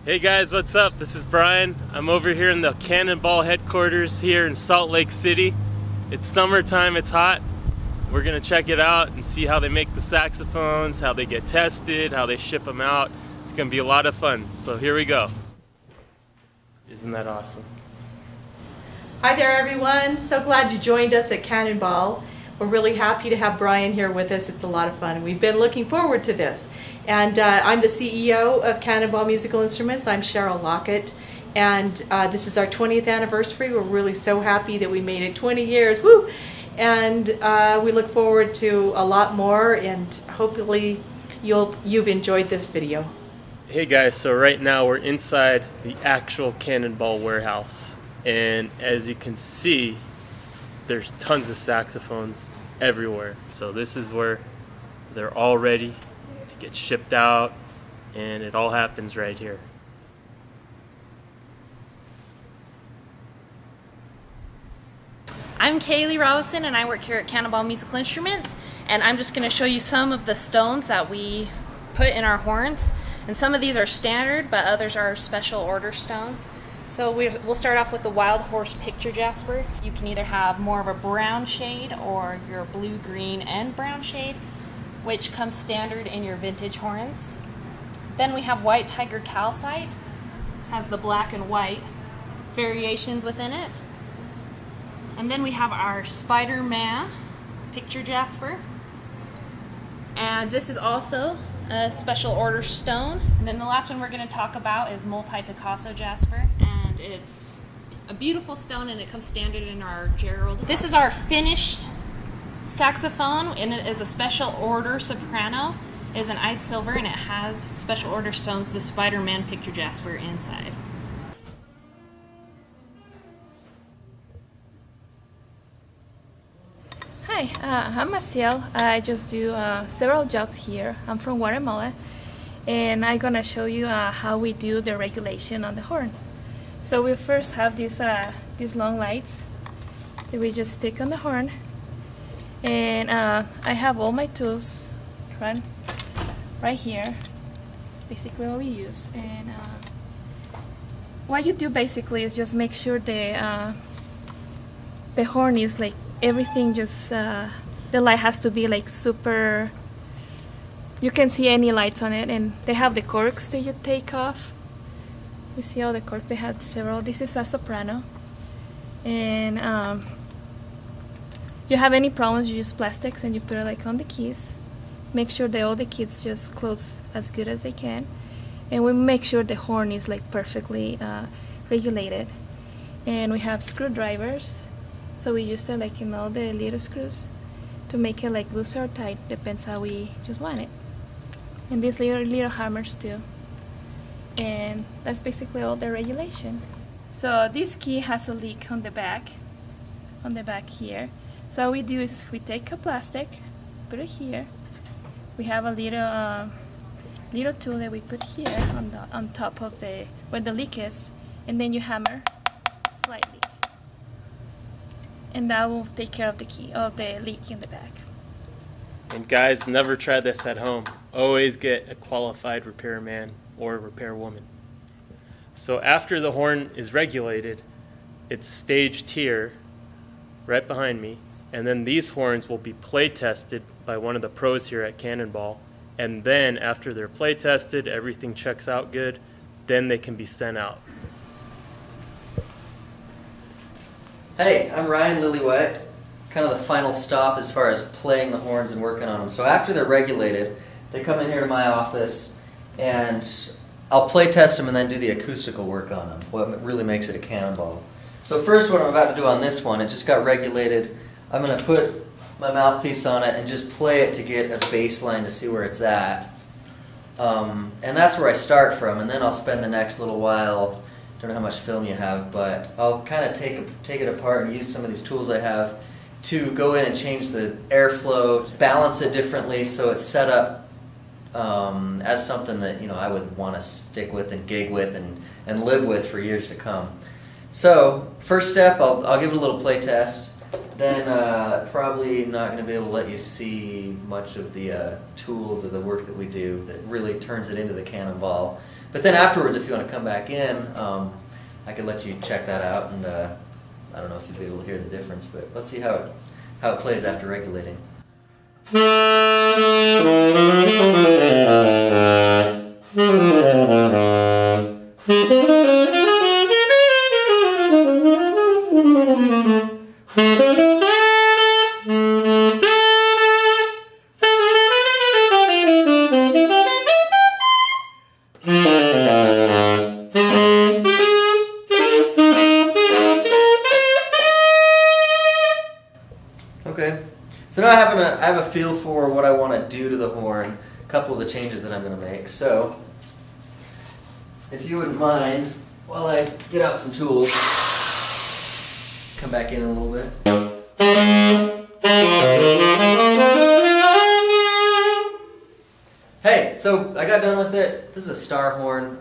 Hey guys, what's up? This is Brian. I'm over here in the Cannonball headquarters here in Salt Lake City. It's summertime, it's hot. We're gonna check it out and see how they make the saxophones, how they get tested, how they ship them out. It's gonna be a lot of fun. So here we go. Isn't that awesome? Hi there everyone, so glad you joined us at Cannonball. We're really happy to have Brian here with us. It's a lot of fun. We've been looking forward to this. And I'm the CEO of Cannonball Musical Instruments. I'm Cheryl Lockett. And this is our 20th anniversary. We're really so happy that we made it 20 years. Woo! And we look forward to a lot more, and hopefully you've enjoyed this video. Hey guys, so right now we're inside the actual Cannonball warehouse. And as you can see, there's tons of saxophones everywhere. So this is where they're all ready to get shipped out, and it all happens right here. I'm Kaylee Robinson, and I work here at Cannonball Musical Instruments, and I'm just going to show you some of the stones that we put in our horns. And some of these are standard, but others are special order stones. So we'll start off with the Wild Horse Picture Jasper. You can either have more of a brown shade or your blue, green, and brown shade, which comes standard in your vintage horns. Then we have White Tiger Calcite, has the black and white variations within it. And then we have our Spider-Man Picture Jasper. And this is also a special order stone. And then the last one we're going to talk about is Multi-Picasso Jasper. And it's a beautiful stone, and it comes standard in our Gerald. This is our finished saxophone, and it is a special order soprano. It is an ice silver, and it has special order stones, the Spider-Man Picture Jasper inside. Hi, I'm Maciel. I just do several jobs here. I'm from Guatemala, and I'm gonna show you how we do the regulation on the horn. So we first have these long lights that we just stick on the horn, and I have all my tools right here. Basically, what we use, and what you do basically is just make sure the horn is like everything, just the light has to be like super, you can see any lights on it. And they have the corks that you take off. You see all the corks, they have several. This is a soprano, and you have any problems, you use plastics and you put it like on the keys. Make sure that all the keys just close as good as they can, and we make sure the horn is like perfectly regulated. And we have screwdrivers. So we use it like in all the little screws to make it like loose or tight, depends how we just want it. And these little hammers too. And that's basically all the regulation. So this key has a leak on the back here. So what we do is we take a plastic, put it here. We have a little tool that we put here on top of where the leak is, and then you hammer slightly. And that will take care of the leak in the back. And guys, never try this at home. Always get a qualified repairman or repairwoman. So after the horn is regulated, it's staged here, right behind me, and then these horns will be play tested by one of the pros here at Cannonball. And then after they're play tested, everything checks out good, then they can be sent out. Hey, I'm Ryan Lillywhite, kind of the final stop as far as playing the horns and working on them. So after they're regulated, they come in here to my office, and I'll play test them and then do the acoustical work on them, what really makes it a Cannonball. So first, what I'm about to do on this one, it just got regulated. I'm going to put my mouthpiece on it and just play it to get a baseline to see where it's at. And that's where I start from, and then I'll spend the next little while, don't know how much film you have, but I'll kind of take it apart and use some of these tools I have to go in and change the airflow, balance it differently so it's set up as something that I would want to stick with and gig with and live with for years to come. So first step, I'll give it a little play test. Then probably not going to be able to let you see much of the tools or the work that we do that really turns it into the Cannonball. But then afterwards, if you want to come back in, I could let you check that out, and I don't know if you'll be able to hear the difference, but let's see how it plays after regulating. Okay, so now I have a feel for what I want to do to the horn, a couple of the changes that I'm going to make. So, if you wouldn't mind, while I get out some tools, come back in a little bit. Hey, so I got done with it. This is a star horn.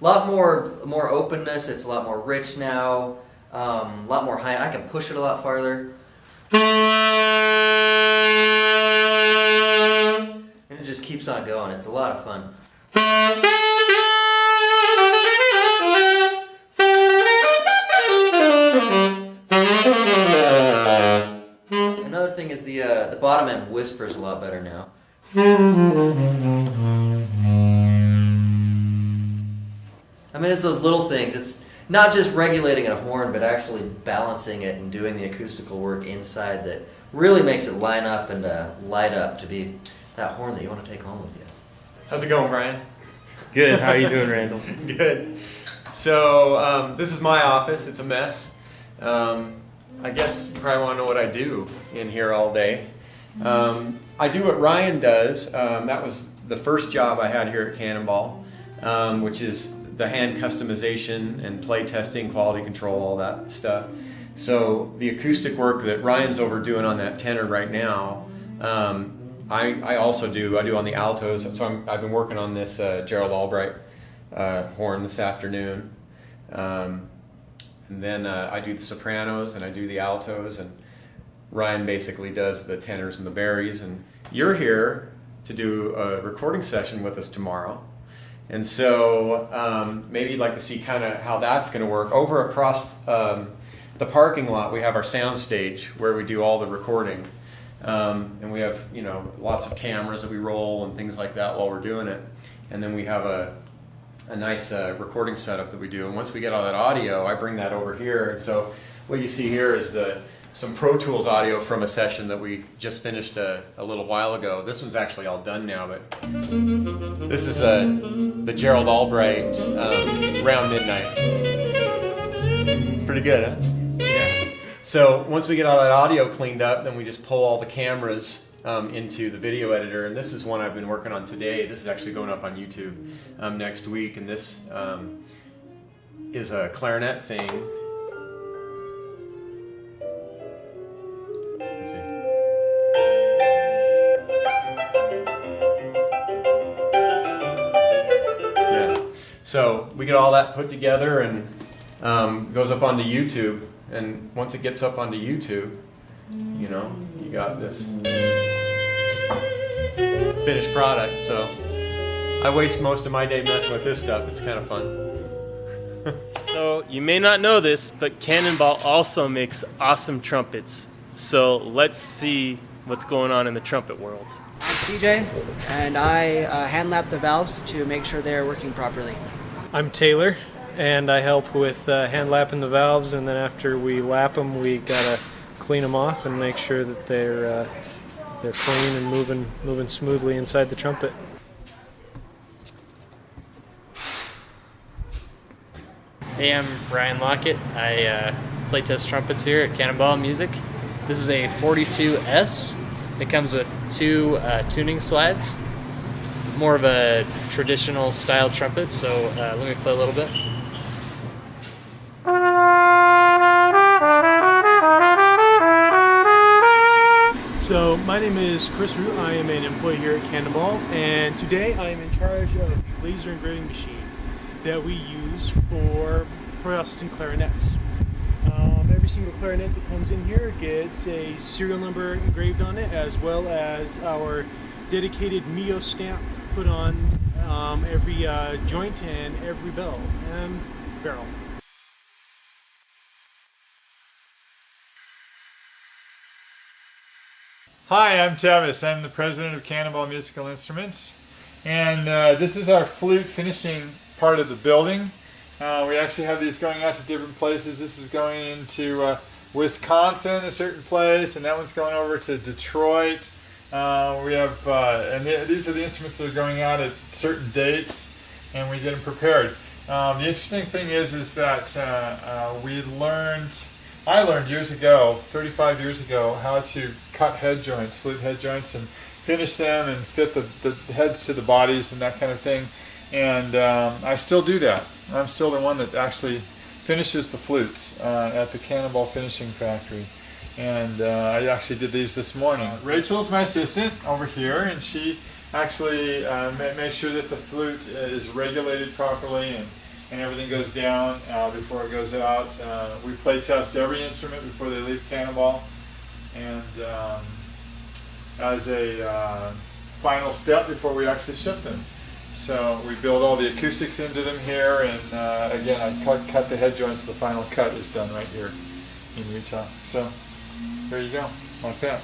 Lot more openness. It's a lot more rich now. A lot more high. I can push it a lot farther. And it just keeps on going. It's a lot of fun. Another thing is the bottom end whispers a lot better now. I mean, it's those little things. It's not just regulating a horn, but actually balancing it and doing the acoustical work inside that really makes it line up and light up to be that horn that you want to take home with you. How's it going, Brian? Good. How are you doing, Randall? Good. So this is my office. It's a mess. I guess you probably want to know what I do in here all day. I do what Ryan does. That was the first job I had here at Cannonball, which is the hand customization and play testing, quality control, all that stuff. So the acoustic work that Ryan's overdoing on that tenor right now, I also do. I do on the altos. So I've been working on this Gerald Albright horn this afternoon. And then I do the sopranos and I do the altos, and Ryan basically does the tenors and the baries. And you're here to do a recording session with us tomorrow. And so maybe you'd like to see kind of how that's going to work. Over across the parking lot, we have our sound stage where we do all the recording. And we have, lots of cameras that we roll and things like that while we're doing it. And then we have a nice recording setup that we do. And once we get all that audio, I bring that over here. And so what you see here is some Pro Tools audio from a session that we just finished a little while ago. This one's actually all done now, but this is the Gerald Albright Round Midnight. Pretty good, huh? Yeah. So once we get all that audio cleaned up, then we just pull all the cameras into the video editor, and this is one I've been working on today. This is actually going up on YouTube next week, and this is a clarinet thing. Let's see. Yeah. So we get all that put together and goes up onto YouTube, and once it gets up onto YouTube, you got this finished product. So I waste most of my day messing with this stuff. It's kind of fun. So you may not know this, but Cannonball also makes awesome trumpets. So let's see what's going on in the trumpet world. I'm CJ, and I hand lap the valves to make sure they're working properly. I'm Taylor, and I help with hand lapping the valves, and then after we lap them, we gotta clean them off and make sure that they're clean and moving smoothly inside the trumpet. Hey, I'm Ryan Lockett. I play test trumpets here at Cannonball Music. This is a 42S. It comes with two tuning slides. More of a traditional style trumpet, so let me play a little bit. So my name is Chris Root. I am an employee here at Cannonball, and today I am in charge of the laser engraving machine that we use for processing clarinets. Every single clarinet that comes in here gets a serial number engraved on it, as well as our dedicated Mio stamp put on every joint and every bell and barrel. Hi, I'm Tavis. I'm the president of Cannonball Musical Instruments, and this is our flute finishing part of the building. We actually have these going out to different places. This is going into Wisconsin, a certain place, and that one's going over to Detroit. We have, these are the instruments that are going out at certain dates, and we get them prepared. The interesting thing is that I learned years ago, 35 years ago, how to cut head joints, flute head joints, and finish them and fit the heads to the bodies and that kind of thing. And I still do that. I'm still the one that actually finishes the flutes at the Cannonball Finishing Factory. And I actually did these this morning. Rachel's my assistant over here, and she actually makes sure that the flute is regulated properly and everything goes down before it goes out. We play test every instrument before they leave Cannonball, and as a final step before we actually ship them. So we build all the acoustics into them here, and again, I cut the head joints. The final cut is done right here in Utah. So there you go, like that.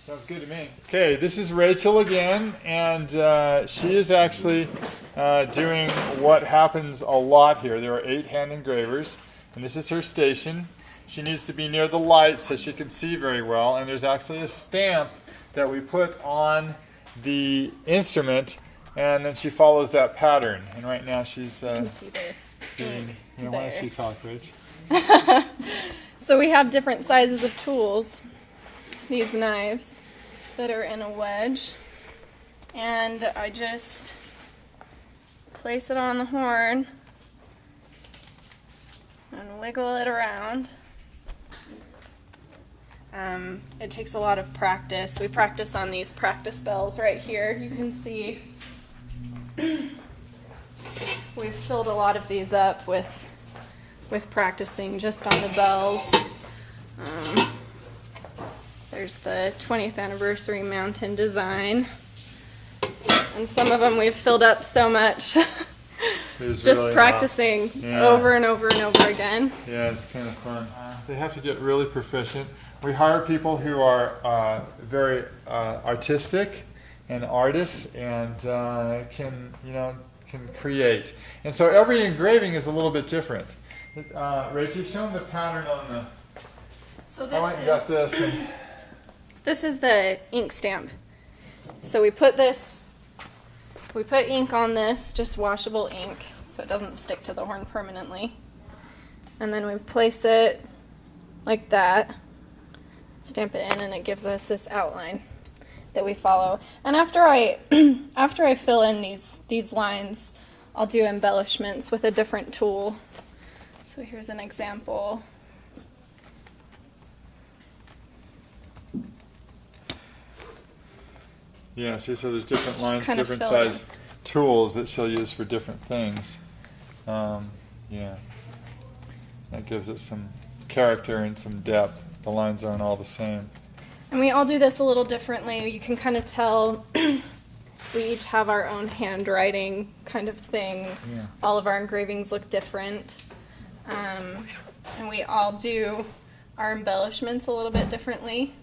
Sounds good to me. Okay, this is Rachel again, and she is actually doing what happens a lot here. There are 8 hand engravers, and this is her station. She needs to be near the light so she can see very well, and there's actually a stamp that we put on the instrument, and then she follows that pattern. And right now she's You can see there. doing, why don't you talk, Rach? So we have different sizes of tools. These knives that are in a wedge, and I just place it on the horn and wiggle it around. It takes a lot of practice. We practice on these practice bells right here. You can see we've filled a lot of these up with practicing just on the bells. There's the 20th anniversary mountain design, and some of them we've filled up so much just really, practicing over and over and over again. Yeah, it's kind of fun. They have to get really proficient. We hire people who are very artistic and artists, and can create. And so every engraving is a little bit different. Rachel, show them the pattern on the. So I got this. this is the ink stamp. So we put ink on this, just washable ink, so it doesn't stick to the horn permanently. And then we place it like that, stamp it in, and it gives us this outline that we follow. And after I fill in these lines, I'll do embellishments with a different tool. So here's an example. Yeah, see, so there's different lines, kind of different fill it size tools that she'll use for different things. Yeah, that gives it some character and some depth. The lines aren't all the same. And we all do this a little differently. You can kind of tell we each have our own handwriting kind of thing. Yeah. All of our engravings look different. And we all do our embellishments a little bit differently.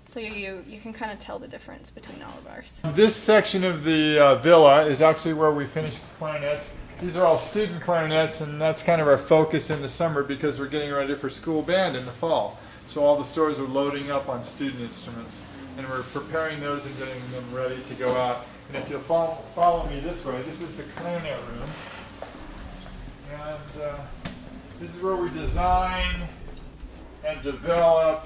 So you can kind of tell the difference between all of ours. This section of the villa is actually where we finish the clarinets. These are all student clarinets, and that's kind of our focus in the summer because we're getting ready for school band in the fall. So all the stores are loading up on student instruments, and we're preparing those and getting them ready to go out. And if you'll follow me this way, this is the clarinet room. And this is where we design and develop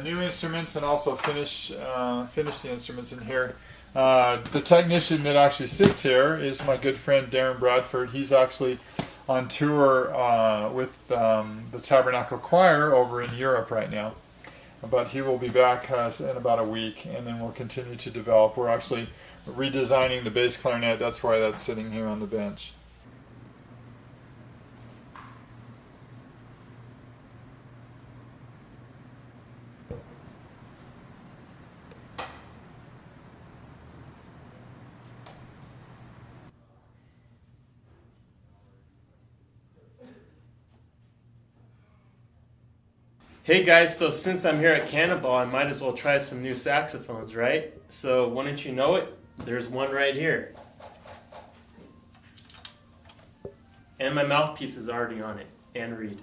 new instruments and also finish the instruments in here. The technician that actually sits here is my good friend Darren Bradford. He's actually on tour with the Tabernacle Choir over in Europe right now. But he will be back in about a week, and then we'll continue to develop. We're actually redesigning the bass clarinet. That's why that's sitting here on the bench. Hey guys, so since I'm here at Cannonball, I might as well try some new saxophones, right? So wouldn't you know it, there's one right here. And my mouthpiece is already on it, and reed.